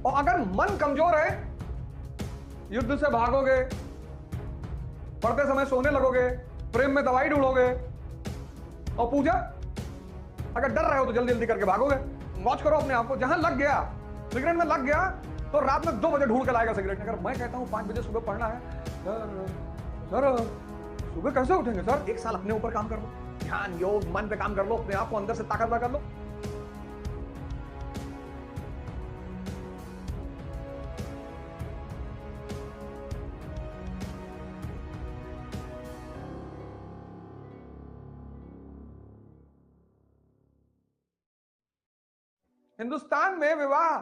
और अगर मन कमजोर है, युद्ध से भागोगे, पढ़ते समय सोने लगोगे, प्रेम में दवाई ढूंढोगे, और पूजा अगर डर रहे हो तो जल्दी जल्दी करके भागोगे। वॉच करो अपने आप को, जहां लग गया, सिगरेट में लग गया तो रात में 2 बजे ढूंढ के लाएगा सिगरेट। अगर मैं कहता हूं 5 बजे सुबह पढ़ना है, सर सुबह कैसे उठेंगे सर? 1 साल अपने ऊपर काम कर लो, ध्यान योग मन पे काम कर लो, अपने आप को अंदर से ताकतवर कर लो। हिंदुस्तान में विवाह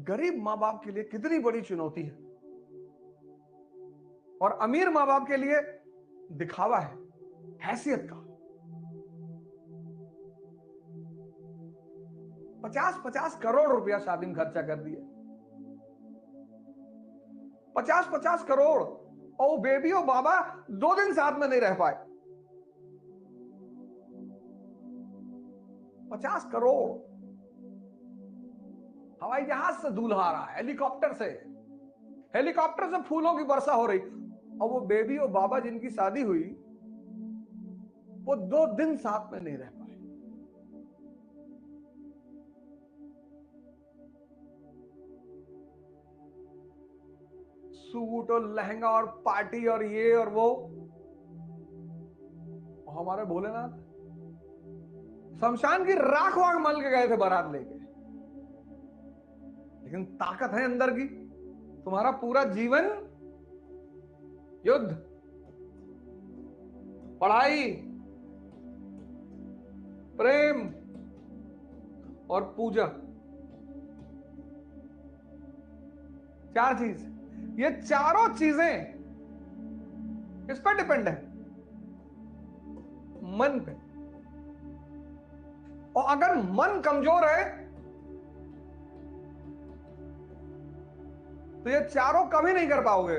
गरीब मां बाप के लिए कितनी बड़ी चुनौती है, और अमीर मां बाप के लिए दिखावा है, हैसियत का। 50-50 करोड़ रुपया शादी में खर्चा कर दिए, 50-50 करोड़, और वो बेबी और बाबा 2 दिन साथ में नहीं रह पाए। 50 करोड़, हवाई जहाज से दूल्हा आ रहा है, हेलीकॉप्टर से फूलों की वर्षा हो रही, और वो बेबी और बाबा जिनकी शादी हुई वो 2 दिन साथ में नहीं रह पाए। सूट और लहंगा और पार्टी और ये और वो, और हमारे भोलेनाथ शमशान की राख वाख मल के गए थे बारात लेके। लेकिन ताकत है अंदर की, तुम्हारा पूरा जीवन युद्ध, पढ़ाई, प्रेम और पूजा, 4 चीज, ये चारों चीजें किस पर डिपेंड है? मन पे। और अगर मन कमजोर है तो ये चारों कभी नहीं कर पाओगे।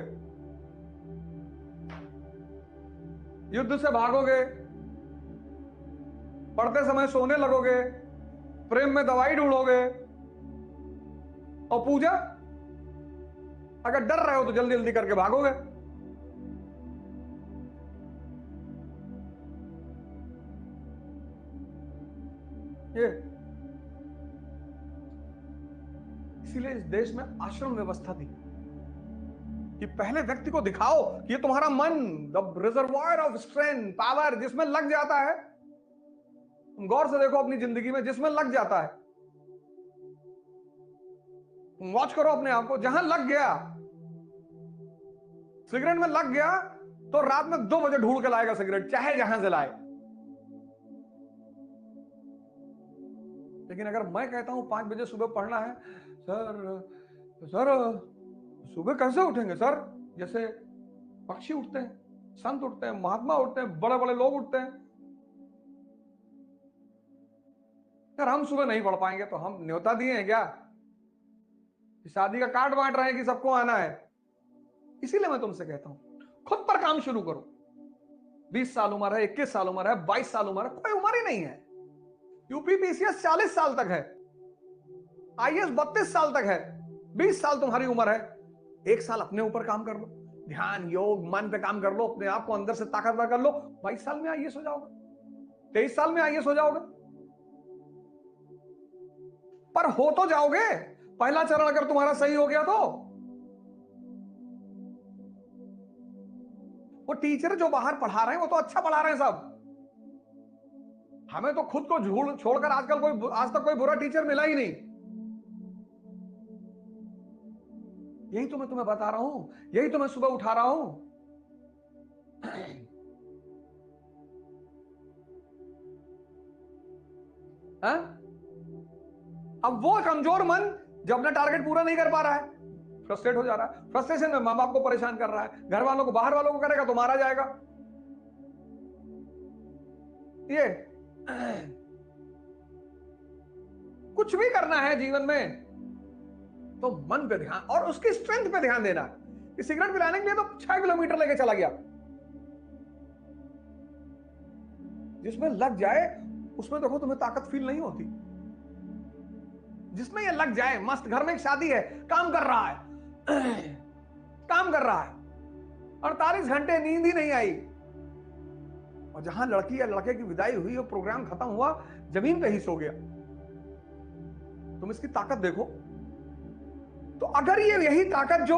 युद्ध से भागोगे, पढ़ते समय सोने लगोगे, प्रेम में दवाई ढूंढोगे, और पूजा अगर डर रहे हो तो जल्दी जल्दी करके भागोगे। ये इसीलिए इस देश में आश्रम व्यवस्था थी कि पहले व्यक्ति को दिखाओ कि ये तुम्हारा मन, the reservoir of strength, power, जिसमें लग जाता है। तुम गौर से देखो अपनी जिंदगी में, जिसमें लग जाता है, तुम वॉच करो अपने आप को, जहां लग गया, सिगरेट में लग गया तो रात में 2 बजे ढूंढ के लाएगा सिगरेट, चाहे जहां से लाए। लेकिन अगर मैं कहता हूं 5 बजे सुबह पढ़ना है, सर सुबह कैसे उठेंगे सर? जैसे पक्षी उठते हैं, संत उठते हैं, महात्मा उठते हैं, बड़े बड़े लोग उठते हैं। यार हम सुबह नहीं पढ़ पाएंगे तो हम न्योता दिए हैं क्या? शादी का कार्ड बांट रहे हैं कि सबको आना है? इसीलिए मैं तुमसे कहता हूं खुद पर काम शुरू करो। 20 साल उम्र है, 21 साल उम्र है, 22 साल उम्र है, कोई उम्र ही नहीं है। यूपीपीसीएस 40 साल तक है, आईएएस 32 साल तक है, 20 साल तुम्हारी उम्र है। 1 साल अपने ऊपर काम कर लो, ध्यान योग मन पे काम कर लो, अपने आप को अंदर से ताकतवर कर लो। 22 साल में आईएएस हो जाओगे, 23 साल में आईएएस हो जाओगे। पर हो तो जाओगे, पहला चरण अगर तुम्हारा सही हो गया तो। वो टीचर जो बाहर पढ़ा रहे हैं वो तो अच्छा पढ़ा रहे हैं सब, हमें तो खुद को छोड़कर आजकल आज तक कोई बुरा टीचर मिला ही नहीं। यही तो मैं तुम्हें बता रहा हूं, यही तो मैं सुबह उठा रहा हूं। अब वो कमजोर मन जब अपना टारगेट पूरा नहीं कर पा रहा है, फ्रस्ट्रेट हो जा रहा है, फ्रस्ट्रेशन में मां बाप को परेशान कर रहा है, घर वालों को, बाहर वालों को करेगा तो मारा जाएगा। ये कुछ भी करना है जीवन में तो मन पे ध्यान और उसकी स्ट्रेंथ पे ध्यान देना। इस सिगरेट पिलाने के लिए तो 6 किलोमीटर लेके चला गया, जिसमें लग जाए उसमें देखो तुम्हें ताकत फील नहीं होती। जिसमें ये लग जाए मस्त। घर में एक शादी है, काम कर रहा है काम कर रहा है, 48 घंटे नींद ही नहीं आई, और जहां लड़की या लड़के की विदाई हुई और प्रोग्राम खत्म हुआ, जमीन पे ही सो गया। तुम इसकी ताकत देखो। तो अगर ये यही ताकत जो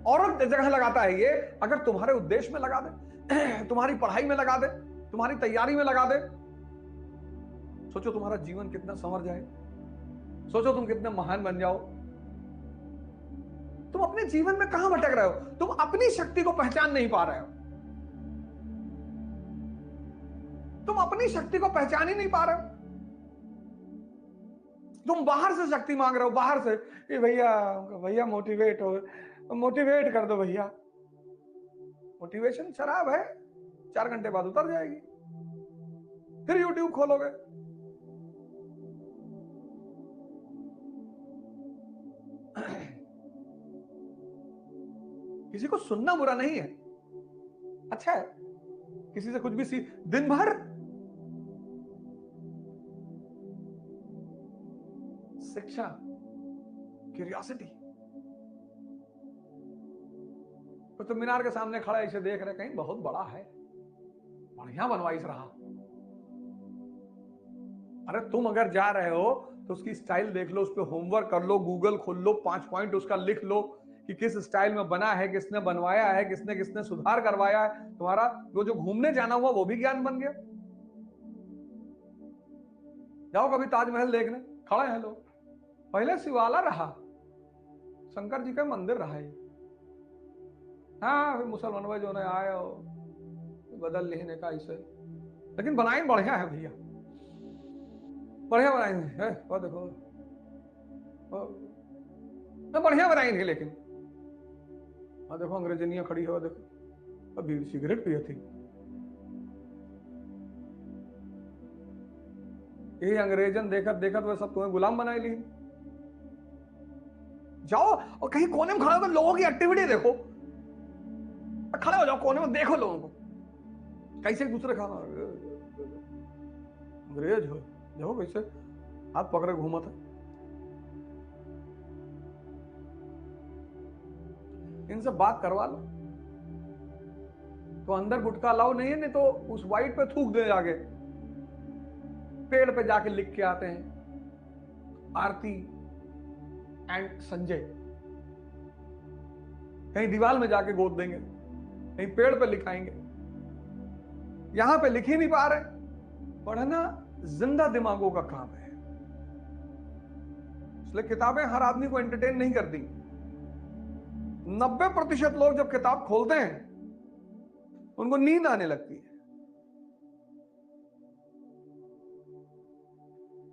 औरत जगह लगाता है, ये अगर तुम्हारे उद्देश्य में लगा दे, तुम्हारी पढ़ाई में लगा दे, तुम्हारी तैयारी में लगा दे, सोचो तुम्हारा जीवन कितना संवर जाए, सोचो तुम कितने महान बन जाओ। तुम अपने जीवन में कहां भटक रहे हो? तुम अपनी शक्ति को पहचान नहीं पा रहे हो। तुम अपनी शक्ति को पहचान ही नहीं पा रहे हो। तुम बाहर से शक्ति मांग रहे हो, बाहर से, ये भैया भैया मोटिवेट हो, मोटिवेट कर दो भैया। मोटिवेशन शराब है, 4 घंटे बाद उतर जाएगी। फिर YouTube खोलोगे, किसी को सुनना बुरा नहीं है, अच्छा है। किसी से कुछ भी दिन भर शिक्षा, क्यूरियोसिटी। कुतुब मीनार के सामने खड़ा इसे देख रहे, कहीं बहुत बड़ा है, बढ़िया बनवाइस रहा। अरे तुम अगर जा रहे हो तो उसकी स्टाइल देख लो, उस पर होमवर्क कर लो, गूगल खोल लो, 5 पॉइंट उसका लिख लो कि किस स्टाइल में बना है, किसने बनवाया है, किसने किसने सुधार करवाया है। तुम्हारा वो जो घूमने जाना हुआ वो भी ज्ञान बन गया। जाओ कभी ताजमहल देखने, खड़े हैं लोग, पहले शिवाला रहा, शंकर जी का मंदिर रहा है। हाँ फिर मुसलमान जो ने आए बदल लेने का इसे, लेकिन बनाए बढ़िया है भैया, बढ़िया बनाएंगे है। वो देखो ना, बढ़िया बनाएंगे। लेकिन देखो अंग्रेजनिया खड़ी है, देखो अभी सिगरेट पिए थी। यही अंग्रेजन देखत देखत वह सब तुम्हें गुलाम बनाए ली। जाओ और कहीं कोने में खड़ा होकर लोगों की एक्टिविटी देखो, खड़े हो जाओ कोने में, देखो लोगों को कैसे एक दूसरे खाना। अंग्रेज हो, देखो कैसे हाथ पकड़े घूमत है। इनसे बात करवा लो तो अंदर गुटखा लाओ, नहीं है नहीं तो उस वाइट पे थूक दे, जाके पेड़ पे जाके लिख के आते हैं आरती एंड संजय। कहीं दीवार में जाके गोद देंगे, कहीं पेड़ पे लिखाएंगे, यहां पे लिख ही नहीं पा रहे। पढ़ना जिंदा दिमागों का काम है, इसलिए किताबें हर आदमी को एंटरटेन नहीं करती। 90% लोग जब किताब खोलते हैं उनको नींद आने लगती है।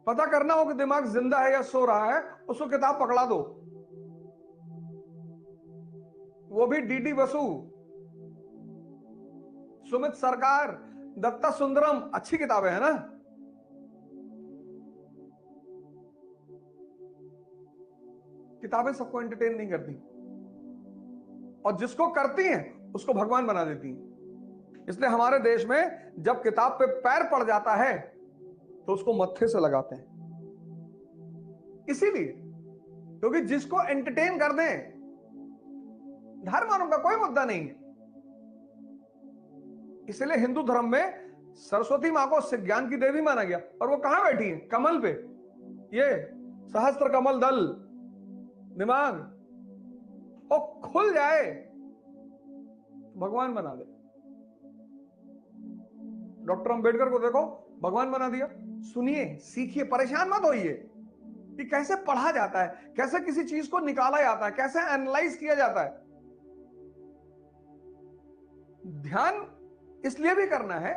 पता करना हो कि दिमाग जिंदा है या सो रहा है, उसको किताब पकड़ा दो, वो भी डीडी बसु, सुमित सरकार, दत्ता सुंदरम, अच्छी किताबें है ना। किताबें सबको एंटरटेन नहीं करती, और जिसको करती हैं उसको भगवान बना देती हैं। इसलिए हमारे देश में जब किताब पे पैर पड़ जाता है तो उसको मत्थे से लगाते हैं, इसीलिए क्योंकि जिसको एंटरटेन कर दें, धर्म वालों का कोई मुद्दा नहीं है। इसलिए हिंदू धर्म में सरस्वती मां को ज्ञान की देवी माना गया, और वो कहां बैठी है? कमल पे। ये सहस्त्र कमल दल दिमाग और खुल जाए तो भगवान बना दे। डॉक्टर अंबेडकर को देखो, भगवान बना दिया। सुनिए, सीखिए, परेशान मत होइए कि कैसे पढ़ा जाता है, कैसे किसी चीज को निकाला जाता है, कैसे एनालाइज किया जाता है। ध्यान इसलिए भी करना है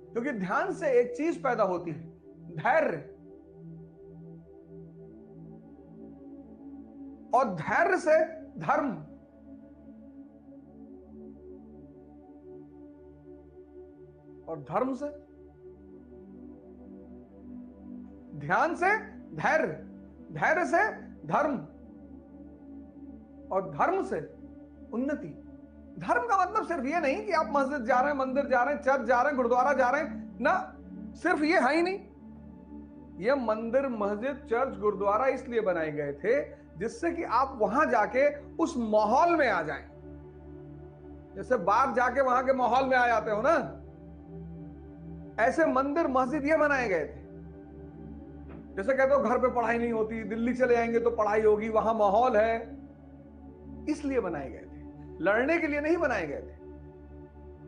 क्योंकि ध्यान से एक चीज पैदा होती है, धैर्य। और धैर्य से धर्म, और धर्म से ध्यान से धैर्य, धैर्य से धर्म, और धर्म से उन्नति। धर्म का मतलब सिर्फ ये नहीं कि आप मस्जिद जा रहे हैं, मंदिर जा रहे हैं, चर्च जा रहे हैं, गुरुद्वारा जा रहे हैं ना, सिर्फ ये है ही नहीं। ये मंदिर, मस्जिद, चर्च, गुरुद्वारा इसलिए बनाए गए थे जिससे कि आप वहां जाके उस माहौल में आ जाएं। जैसे बाहर जाके वहां के माहौल में आ जाते हो ना, ऐसे मंदिर, मस्जिद ये बनाए गए थे। जैसे कहते हो घर पे पढ़ाई नहीं होती, दिल्ली चले जाएंगे तो पढ़ाई होगी, वहां माहौल है, इसलिए बनाए गए थे। लड़ने के लिए नहीं बनाए गए थे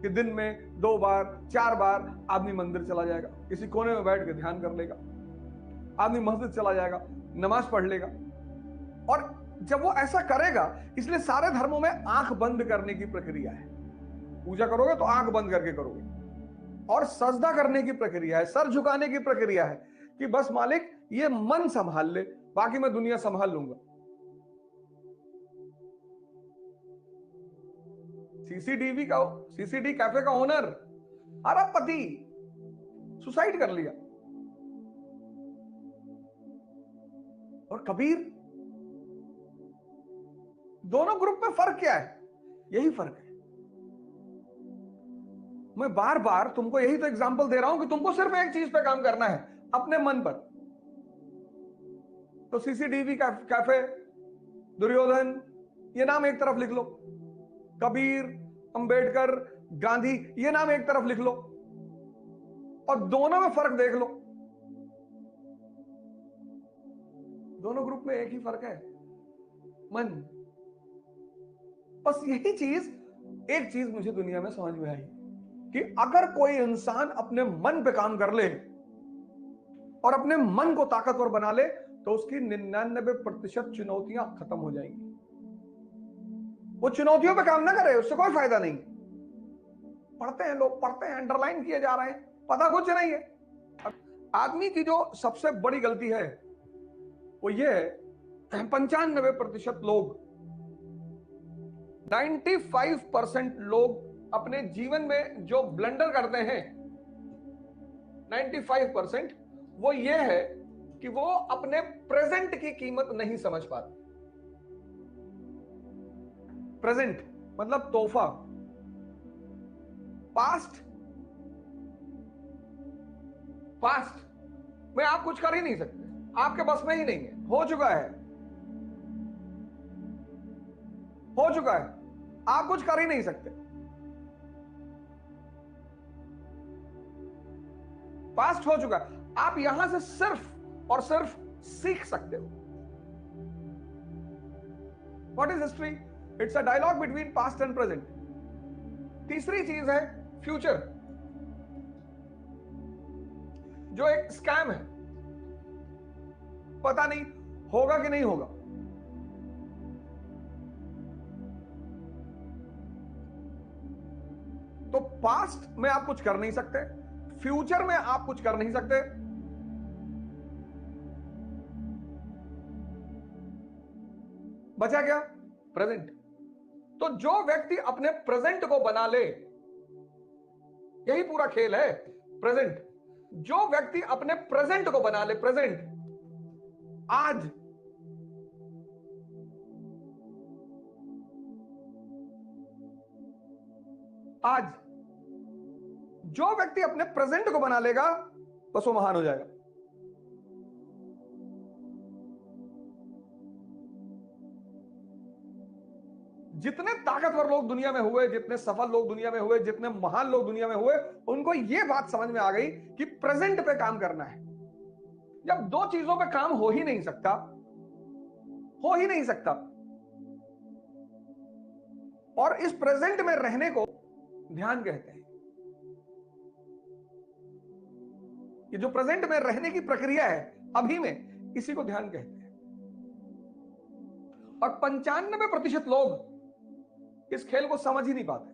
कि दिन में 2 बार 4 बार आदमी मंदिर चला जाएगा, किसी कोने में बैठ के ध्यान कर लेगा, आदमी मस्जिद चला जाएगा, नमाज पढ़ लेगा। और जब वो ऐसा करेगा, इसलिए सारे धर्मों में आंख बंद करने की प्रक्रिया है। पूजा करोगे तो आंख बंद करके करोगे, और सजदा करने की प्रक्रिया है, सर झुकाने की प्रक्रिया है कि बस मालिक ये मन संभाल ले, बाकी मैं दुनिया संभाल लूंगा। सीसीडी कैफे का ओनर, अरबपति, सुसाइड कर लिया। और कबीर, दोनों ग्रुप में फर्क क्या है? यही फर्क है। मैं बार बार तुमको यही तो एग्जांपल दे रहा हूं कि तुमको सिर्फ एक चीज पे काम करना है, अपने मन पर। तो सीसीडीवी कैफे, दुर्योधन, ये नाम एक तरफ लिख लो, कबीर, अंबेडकर, गांधी, ये नाम एक तरफ लिख लो, और दोनों में फर्क देख लो। दोनों ग्रुप में एक ही फर्क है, मन। बस यही चीज, एक चीज मुझे दुनिया में समझ में आई कि अगर कोई इंसान अपने मन पे काम कर ले और अपने मन को ताकतवर बना ले तो उसकी 99% चुनौतियां खत्म हो जाएंगी। वो चुनौतियों पे काम ना करे, उससे कोई फायदा नहीं। पढ़ते हैं लोग, पढ़ते हैं, अंडरलाइन किए जा रहे हैं, पता कुछ नहीं है। आदमी की जो सबसे बड़ी गलती है वो ये है, 95% लोग, 95% लोग अपने जीवन में जो ब्लंडर करते हैं, 95% वो ये है कि वो अपने प्रेजेंट की कीमत नहीं समझ पाते। प्रेजेंट मतलब तोहफा, पास्ट में आप कुछ कर ही नहीं सकते, आपके बस में ही नहीं है, हो चुका है, आप कुछ कर ही नहीं सकते। पास्ट हो चुका है, आप यहां से सिर्फ और सिर्फ सीख सकते हो। What is history? It's a dialogue between past and present. तीसरी चीज है फ्यूचर, जो एक स्कैम है, पता नहीं होगा कि नहीं होगा। तो पास्ट में आप कुछ कर नहीं सकते, फ्यूचर में आप कुछ कर नहीं सकते, बचा क्या? प्रेजेंट। तो जो व्यक्ति अपने प्रेजेंट को बना ले, यही पूरा खेल है, प्रेजेंट। जो व्यक्ति अपने प्रेजेंट को बना ले, प्रेजेंट, आज जो व्यक्ति अपने प्रेजेंट को बना लेगा बस वो महान हो जाएगा। जितने ताकतवर लोग दुनिया में हुए, जितने सफल लोग दुनिया में हुए, जितने महान लोग दुनिया में हुए, उनको यह बात समझ में आ गई कि प्रेजेंट पे काम करना है। जब दो चीजों पे काम हो ही नहीं सकता, और इस प्रेजेंट में रहने को ध्यान कहते हैं। ये जो प्रेजेंट में रहने की प्रक्रिया है अभी में, इसी को ध्यान कहते हैं। और 95% लोग इस खेल को समझ ही नहीं पाते।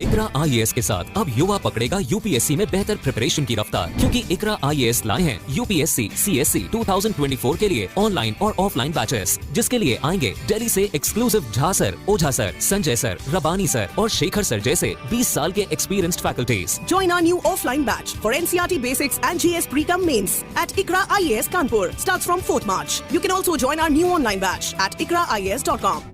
इकरा IAS के साथ अब युवा पकड़ेगा यूपीएससी में बेहतर प्रिपरेशन की रफ्तार, क्योंकि इकरा IAS लाए हैं यूपीएससी CSC 2024 के लिए ऑनलाइन और ऑफलाइन बैचेस, जिसके लिए आएंगे दिल्ली से एक्सक्लूसिव झा सर, ओझा सर, संजय सर, रबानी सर और शेखर सर जैसे 20 साल के experienced faculties. Join our new offline batch for NCERT Basics and GS Pre-Com Mains at ICRA IAS Kanpur. Starts from 4th March. You can also join our new online batch at ikraias.com.